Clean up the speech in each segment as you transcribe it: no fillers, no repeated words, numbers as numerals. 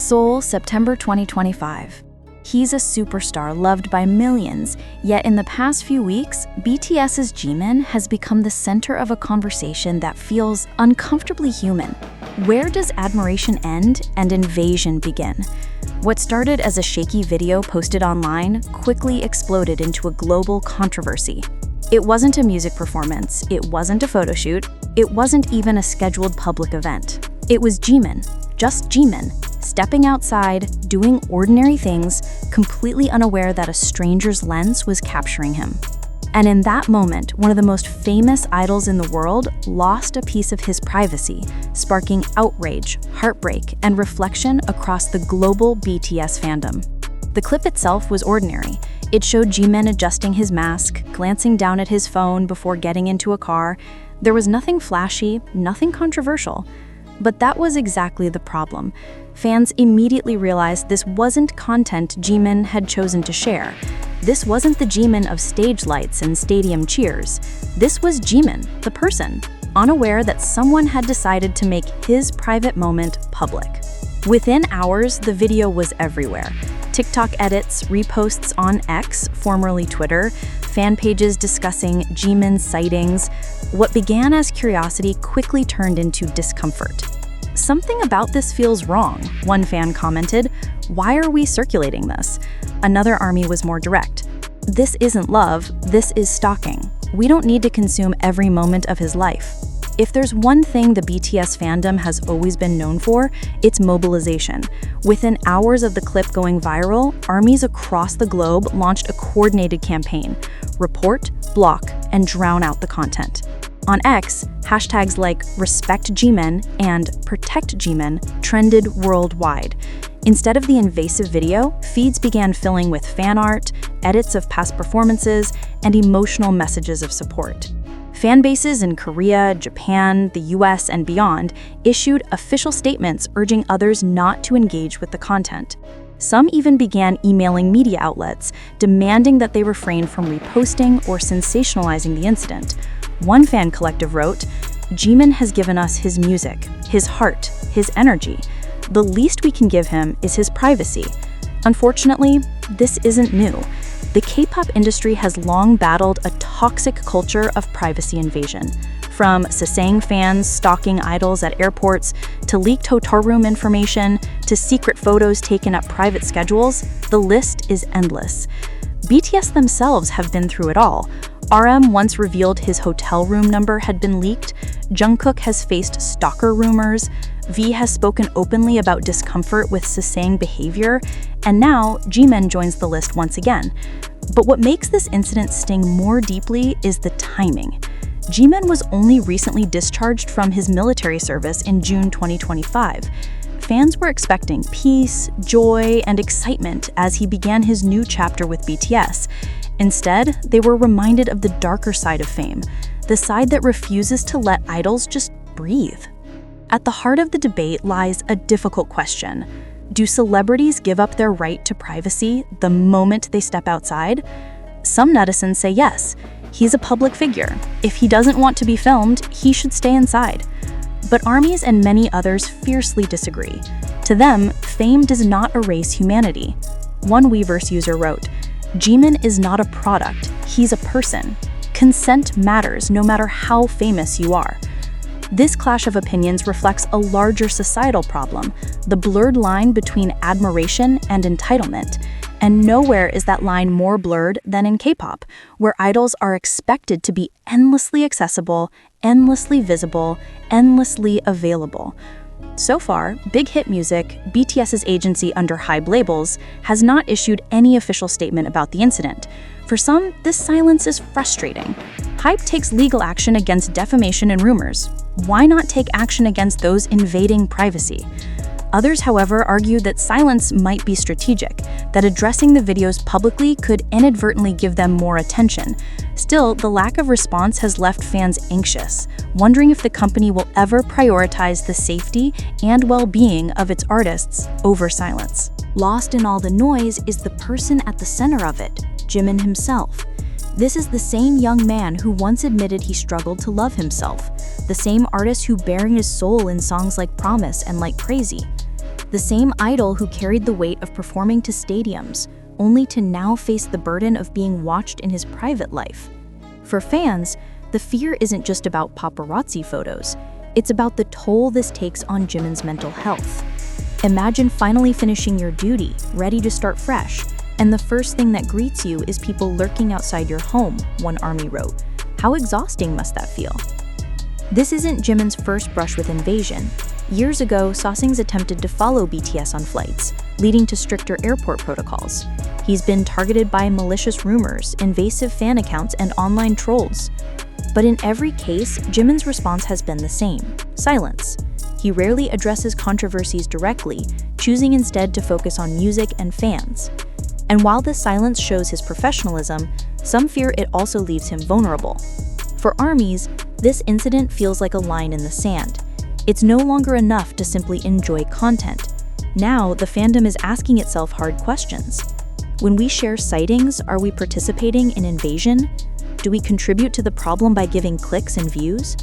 Seoul, September 2025. He's a superstar loved by millions, yet in the past few weeks, BTS's Jimin has become the center of a conversation that feels uncomfortably human. Where does admiration end and invasion begin? What started as a shaky video posted online quickly exploded into a global controversy. It wasn't a music performance, it wasn't a photo shoot, it wasn't even a scheduled public event. It was Jimin, just Jimin, stepping outside, doing ordinary things, completely unaware that a stranger's lens was capturing him. And in that moment, one of the most famous idols in the world lost a piece of his privacy, sparking outrage, heartbreak, and reflection across the global BTS fandom. The clip itself was ordinary. It showed Jimin adjusting his mask, glancing down at his phone before getting into a car. There was nothing flashy, nothing controversial. But that was exactly the problem. Fans immediately realized this wasn't content Jimin had chosen to share. This wasn't the Jimin of stage lights and stadium cheers. This was Jimin, the person, unaware that someone had decided to make his private moment public. Within hours, the video was everywhere. TikTok edits, reposts on X, formerly Twitter, fan pages discussing Jimin's sightings. What began as curiosity quickly turned into discomfort. "Something about this feels wrong," one fan commented. "Why are we circulating this?" Another army was more direct. "This isn't love, this is stalking. We don't need to consume every moment of his life." If there's one thing the BTS fandom has always been known for, it's mobilization. Within hours of the clip going viral, armies across the globe launched a coordinated campaign: report, block, and drown out the content. On X, hashtags like Respect Jimin and Protect Jimin trended worldwide. Instead of the invasive video, feeds began filling with fan art, edits of past performances, and emotional messages of support. Fan bases in Korea, Japan, the US, and beyond issued official statements urging others not to engage with the content. Some even began emailing media outlets, demanding that they refrain from reposting or sensationalizing the incident. One fan collective wrote, "Jimin has given us his music, his heart, his energy. The least we can give him is his privacy." Unfortunately, this isn't new. The K-pop industry has long battled a toxic culture of privacy invasion. From Sasang fans stalking idols at airports, to leaked hotel room information, to secret photos taken at private schedules, the list is endless. BTS themselves have been through it all. RM once revealed his hotel room number had been leaked, Jungkook has faced stalker rumors, V has spoken openly about discomfort with Sasang behavior, and now Jimin joins the list once again. But what makes this incident sting more deeply is the timing. Jimin was only recently discharged from his military service in June 2025. Fans were expecting peace, joy, and excitement as he began his new chapter with BTS. Instead, they were reminded of the darker side of fame, the side that refuses to let idols just breathe. At the heart of the debate lies a difficult question. Do celebrities give up their right to privacy the moment they step outside? Some netizens say yes. He's a public figure. If he doesn't want to be filmed, he should stay inside. But armies and many others fiercely disagree. To them, fame does not erase humanity. One Weverse user wrote, "Jimin is not a product, he's a person. Consent matters no matter how famous you are." This clash of opinions reflects a larger societal problem, the blurred line between admiration and entitlement. And nowhere is that line more blurred than in K-pop, where idols are expected to be endlessly accessible, endlessly visible, endlessly available. So far, Big Hit Music, BTS's agency under Hybe Labels, has not issued any official statement about the incident. For some, this silence is frustrating. Hybe takes legal action against defamation and rumors. Why not take action against those invading privacy? Others, however, argue that silence might be strategic, that addressing the videos publicly could inadvertently give them more attention. Still, the lack of response has left fans anxious, wondering if the company will ever prioritize the safety and well-being of its artists over silence. Lost in all the noise is the person at the center of it, Jimin himself. This is the same young man who once admitted he struggled to love himself, the same artist who buried his soul in songs like Promise and Like Crazy. the same idol who carried the weight of performing to stadiums, only to now face the burden of being watched in his private life. For fans, the fear isn't just about paparazzi photos, it's about the toll this takes on Jimin's mental health. Imagine finally finishing your duty, ready to start fresh, and the first thing that greets you is people lurking outside your home, one army wrote. How exhausting must that feel? This isn't Jimin's first brush with invasion. Years ago, Sasaeng's attempted to follow BTS on flights, leading to stricter airport protocols. He's been targeted by malicious rumors, invasive fan accounts, and online trolls. But in every case, Jimin's response has been the same: silence. He rarely addresses controversies directly, choosing instead to focus on music and fans. And while this silence shows his professionalism, some fear it also leaves him vulnerable. For armies, this incident feels like a line in the sand. It's no longer enough to simply enjoy content. Now, the fandom is asking itself hard questions. When we share sightings, are we participating in invasion? Do we contribute to the problem by giving clicks and views?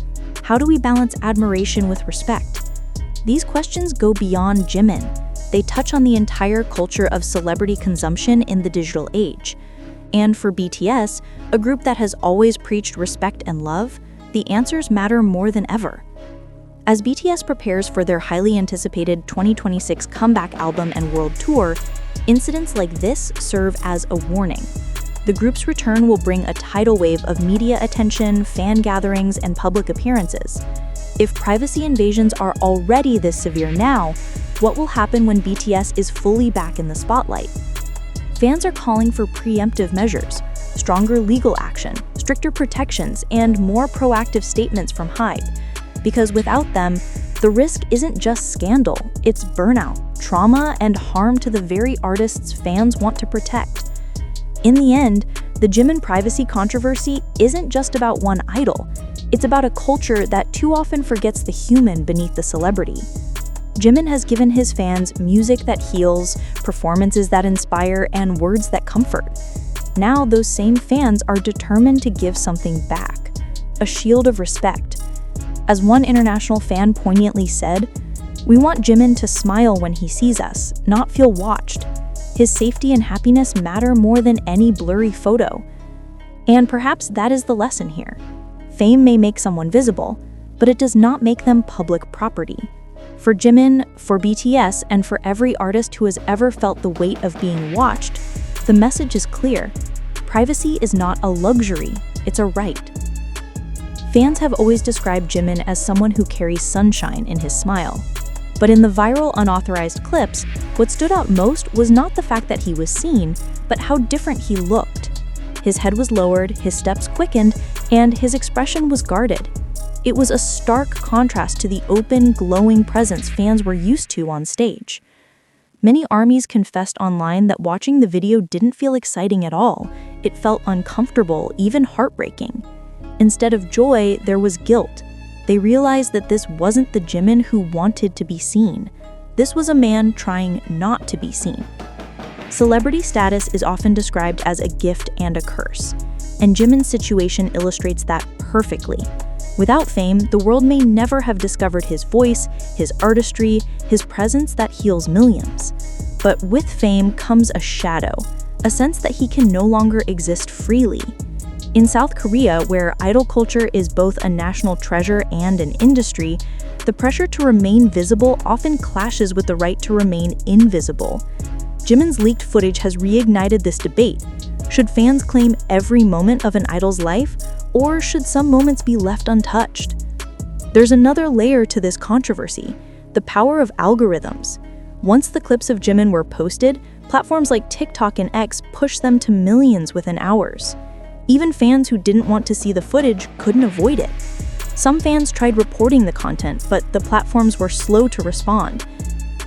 How do we balance admiration with respect? These questions go beyond Jimin. They touch on the entire culture of celebrity consumption in the digital age. And for BTS, a group that has always preached respect and love, the answers matter more than ever. As BTS prepares for their highly anticipated 2026 comeback album and world tour, incidents like this serve as a warning. The group's return will bring a tidal wave of media attention, fan gatherings, and public appearances. If privacy invasions are already this severe now, what will happen when BTS is fully back in the spotlight? Fans are calling for preemptive measures, stronger legal action, stricter protections, and more proactive statements from HYBE. Because without them, the risk isn't just scandal, it's burnout, trauma, and harm to the very artists fans want to protect. In the end, the Jimin privacy controversy isn't just about one idol. It's about a culture that too often forgets the human beneath the celebrity. Jimin has given his fans music that heals, performances that inspire, and words that comfort. Now those same fans are determined to give something back, a shield of respect. As one international fan poignantly said, "We want Jimin to smile when he sees us, not feel watched. His safety and happiness matter more than any blurry photo." And perhaps that is the lesson here. Fame may make someone visible, but it does not make them public property. For Jimin, for BTS, and for every artist who has ever felt the weight of being watched, the message is clear. Privacy is not a luxury, it's a right. Fans have always described Jimin as someone who carries sunshine in his smile. But in the viral unauthorized clips, what stood out most was not the fact that he was seen, but how different he looked. His head was lowered, his steps quickened, and his expression was guarded. It was a stark contrast to the open, glowing presence fans were used to on stage. Many armies confessed online that watching the video didn't feel exciting at all. It felt uncomfortable, even heartbreaking. Instead of joy, there was guilt. They realized that this wasn't the Jimin who wanted to be seen. This was a man trying not to be seen. Celebrity status is often described as a gift and a curse, and Jimin's situation illustrates that perfectly. Without fame, the world may never have discovered his voice, his artistry, his presence that heals millions. But with fame comes a shadow, a sense that he can no longer exist freely. In South Korea, where idol culture is both a national treasure and an industry, the pressure to remain visible often clashes with the right to remain invisible. Jimin's leaked footage has reignited this debate. Should fans claim every moment of an idol's life, or should some moments be left untouched? There's another layer to this controversy: the power of algorithms. Once the clips of Jimin were posted, platforms like TikTok and X pushed them to millions within hours. Even fans who didn't want to see the footage couldn't avoid it. Some fans tried reporting the content, but the platforms were slow to respond.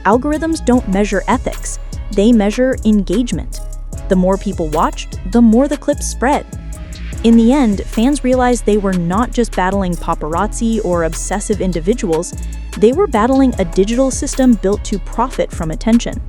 Algorithms don't measure ethics, they measure engagement. The more people watched, the more the clips spread. In the end, fans realized they were not just battling paparazzi or obsessive individuals, they were battling a digital system built to profit from attention.